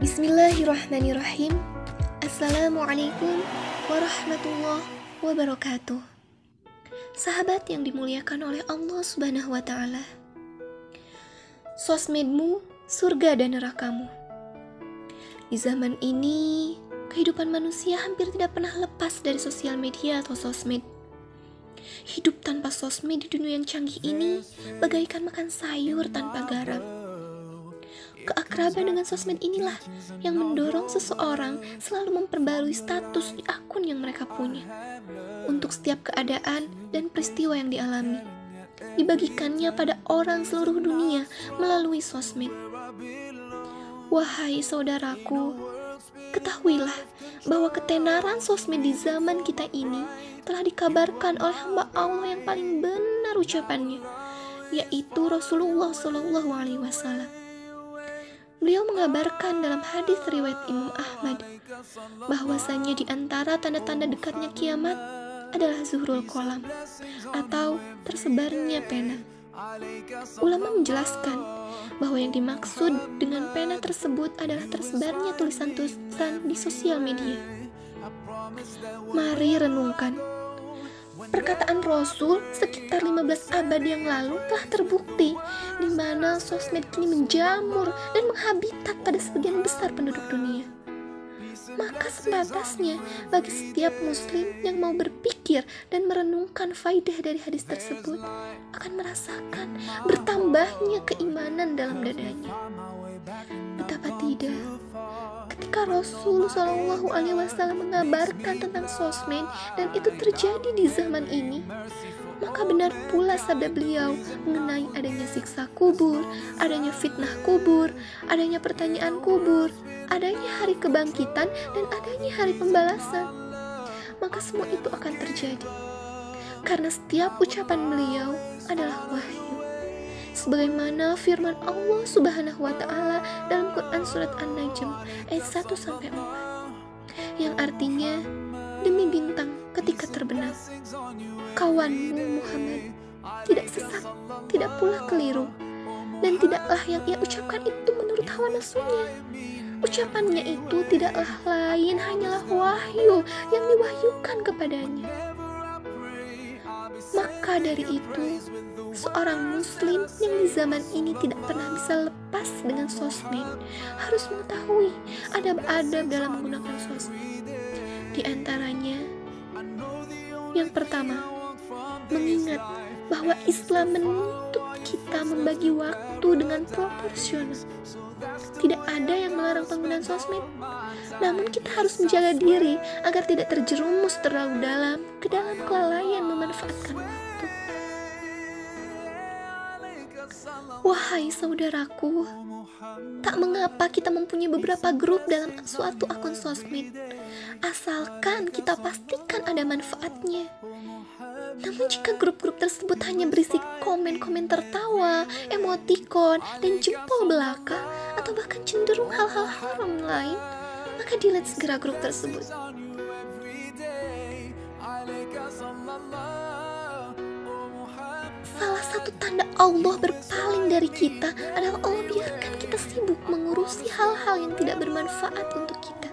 Bismillahirrahmanirrahim. Assalamualaikum warahmatullahi wabarakatuh. Sahabat yang dimuliakan oleh Allah Subhanahu wa Ta'ala, sosmedmu surga dan nerakamu. Di zaman ini, kehidupan manusia hampir tidak pernah lepas dari sosial media atau sosmed. Hidup tanpa sosmed di dunia yang canggih ini bagaikan makan sayur tanpa garam. Keakraban dengan sosmed inilah yang mendorong seseorang selalu memperbarui status di akun yang mereka punya. Untuk setiap keadaan dan peristiwa yang dialami, dibagikannya pada orang seluruh dunia melalui sosmed. Wahai saudaraku, ketahuilah bahwa ketenaran sosmed di zaman kita ini telah dikabarkan oleh hamba Allah yang paling benar ucapannya, yaitu Rasulullah SAW. Beliau mengabarkan dalam hadis riwayat Imam Ahmad bahwasanya di antara tanda-tanda dekatnya kiamat adalah zuhrul qalam atau tersebarnya pena. Ulama menjelaskan bahwa yang dimaksud dengan pena tersebut adalah tersebarnya tulisan-tulisan di sosial media. Mari renungkan. Perkataan Rasul sekitar 15 abad yang lalu telah terbukti di mana sosmed kini menjamur dan menghabitat pada sebagian besar penduduk dunia. Maka sepantasnya bagi setiap muslim yang mau berpikir dan merenungkan faidah dari hadis tersebut akan merasakan bertambahnya keimanan dalam dadanya. Betapa tidak, ketika Rasul SAW mengabarkan tentang sosmed dan itu terjadi di zaman ini, maka benar pula sabda beliau mengenai adanya siksa kubur, adanya fitnah kubur, adanya pertanyaan kubur, adanya hari kebangkitan, dan adanya hari pembalasan. Maka semua itu akan terjadi karena setiap ucapan beliau adalah wahyu. Sebagaimana firman Allah Subhanahu wa Ta'ala dalam Quran surat An-Najm ayat 1-4, yang artinya, demi bintang ketika terbenam, kawanmu Muhammad tidak sesat, tidak pula keliru, dan tidaklah yang ia ucapkan itu menurut hawa nafsunya. Ucapannya itu tidaklah lain hanyalah wahyu yang diwahyukan kepadanya. Maka dari itu, seorang muslim yang di zaman ini tidak pernah bisa lepas dengan sosmed harus mengetahui adab-adab dalam menggunakan sosmed. Di antaranya, yang pertama, mengingat bahwa Islam menuntut kita membagi waktu dengan proporsional. Tidak ada yang melarang penggunaan sosmed, namun kita harus menjaga diri agar tidak terjerumus terlalu dalam ke dalam kelalaian memanfaatkan waktu. Wahai saudaraku, tak mengapa kita mempunyai beberapa grup dalam suatu akun sosmed, asalkan kita pastikan ada manfaatnya. Namun jika grup-grup tersebut hanya berisi komen-komen tertawa, emotikon, dan jempol belaka, atau bahkan cenderung hal-hal haram lain, maka delete segera grup tersebut. Salah satu tanda Allah berpaling dari kita adalah Allah biarkan kita sibuk mengurusi hal-hal yang tidak bermanfaat untuk kita.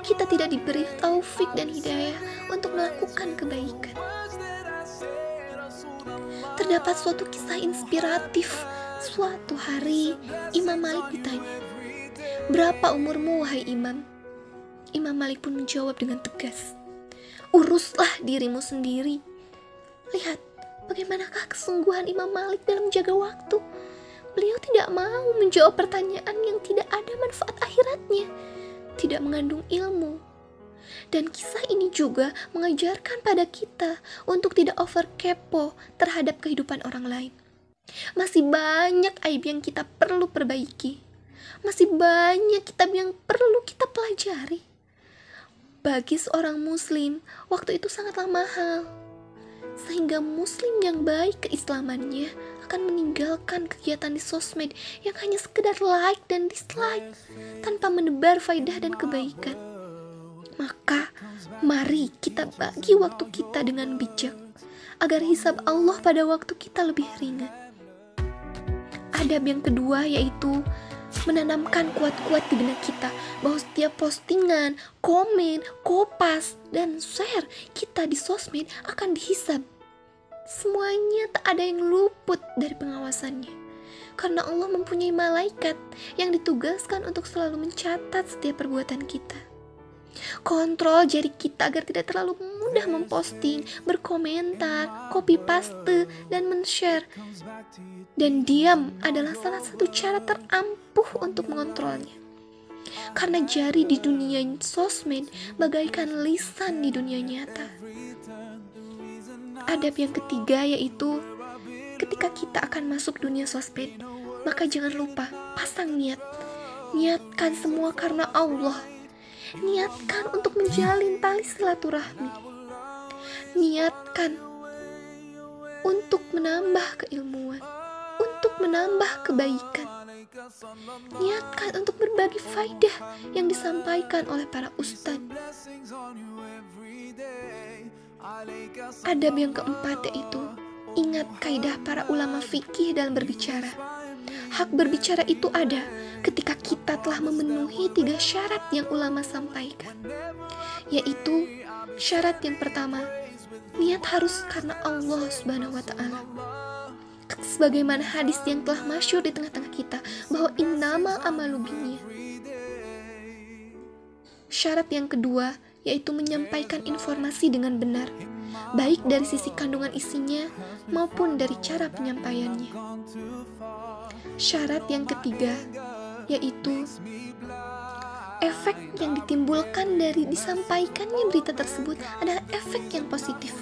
Kita tidak diberi taufik dan hidayah untuk melakukan kebaikan. Terdapat suatu kisah inspiratif. Suatu hari Imam Malik ditanya, "Berapa umurmu wahai Imam?" Imam Malik pun menjawab dengan tegas, "Uruslah dirimu sendiri." Lihat bagaimanakah kesungguhan Imam Malik dalam menjaga waktu. Beliau tidak mau menjawab pertanyaan yang tidak ada manfaat akhiratnya, tidak mengandung ilmu. Dan kisah ini juga mengajarkan pada kita untuk tidak over kepo terhadap kehidupan orang lain. Masih banyak aib yang kita perlu perbaiki. Masih banyak kitab yang perlu kita pelajari. Bagi seorang muslim, waktu itu sangatlah mahal. Sehingga muslim yang baik keislamannya akan meninggalkan kegiatan di sosmed yang hanya sekedar like dan dislike tanpa menebar faidah dan kebaikan. Maka mari kita bagi waktu kita dengan bijak agar hisab Allah pada waktu kita lebih ringan. Adab yang kedua yaitu menanamkan kuat-kuat di benak kita bahwa setiap postingan, komen, kopas, dan share kita di sosmed akan dihisab. Semuanya tak ada yang luput dari pengawasannya, karena Allah mempunyai malaikat yang ditugaskan untuk selalu mencatat setiap perbuatan kita. Kontrol jari kita agar tidak terlalu mudah memposting, berkomentar, copy paste, dan men-share. Dan diam adalah salah satu cara terampuh untuk mengontrolnya. Karena jari di dunia sosmed bagaikan lisan di dunia nyata. Adab yang ketiga yaitu ketika kita akan masuk dunia sosmed, maka jangan lupa pasang niat. Niatkan semua karena Allah. Niatkan untuk menjalin tali silaturahmi. Niatkan untuk menambah keilmuan, untuk menambah kebaikan. Niatkan untuk berbagi faidah yang disampaikan oleh para ustadz. Adab yang keempat yaitu ingat kaidah para ulama fikih dalam berbicara. Hak berbicara itu ada ketika kita telah memenuhi 3 syarat yang ulama sampaikan, yaitu syarat yang pertama, niat harus karena Allah Subhanahu wa Ta'ala, sebagaimana hadis yang telah masyhur di tengah-tengah kita bahwa innama amalu binniyat. Syarat yang kedua yaitu menyampaikan informasi dengan benar, baik dari sisi kandungan isinya maupun dari cara penyampaiannya. Syarat yang ketiga yaitu efek yang ditimbulkan dari disampaikannya berita tersebut adalah efek yang positif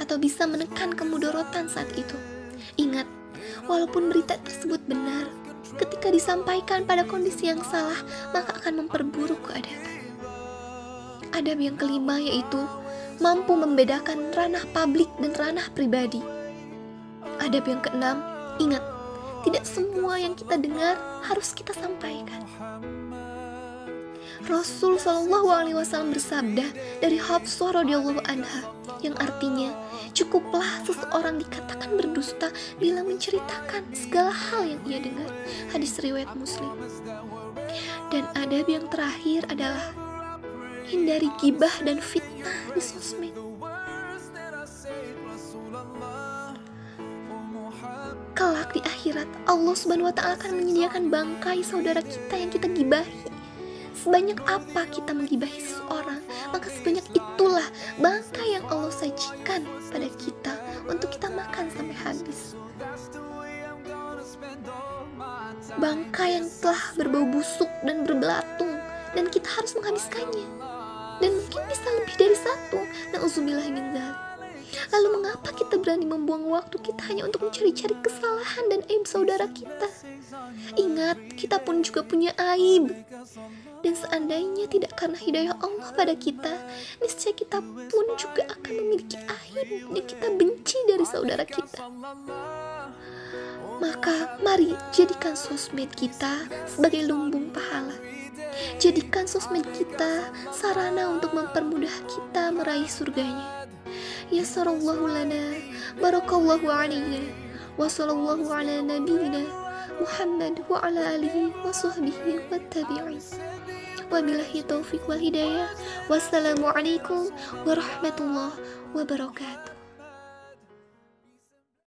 atau bisa menekan kemudorotan saat itu. Ingat, walaupun berita tersebut benar, ketika disampaikan pada kondisi yang salah, maka akan memperburuk keadaan. Adab yang kelima yaitu mampu membedakan ranah publik dan ranah pribadi. Adab yang keenam, ingat, tidak semua yang kita dengar harus kita sampaikan. Rasul SAW bersabda dari Hafsah radhiyallahu anha, yang artinya cukuplah seseorang dikatakan berdusta bila menceritakan segala hal yang ia dengar. Hadis riwayat Muslim. Dan adab yang terakhir adalah hindari gibah dan fitnah di sosmed. Kelak di akhirat, Allah Subhanahu wa Ta'ala akan menyediakan bangkai saudara kita yang kita gibahi. Sebanyak apa kita menggibahi seseorang, maka sebanyak itulah bangkai yang Allah sajikan pada kita untuk kita makan sampai habis. Bangkai yang telah berbau busuk dan berbelatung, dan kita harus menghabiskannya. Dan mungkin bisa lebih dari 1. Na'udzubillah min dzalik. Lalu mengapa kita berani membuang waktu kita hanya untuk mencari-cari kesalahan dan aib saudara kita? Ingat, kita pun juga punya aib. Dan seandainya tidak karena hidayah Allah pada kita, niscaya kita pun juga akan memiliki aib yang kita benci dari saudara kita. Maka mari jadikan sosmed kita sebagai lumbung pahala. Jadikan sosmed kita sarana untuk mempermudah kita meraih surganya. Yassarallahu lana, barakallahu alaina, wa sallallahu ala nabiyyina Muhammad wa ala alihi wa sahbihi wa tabi'in. Wabillahi taufiq wal hidayah. Wassalamualaikum warahmatullahi wabarakatuh.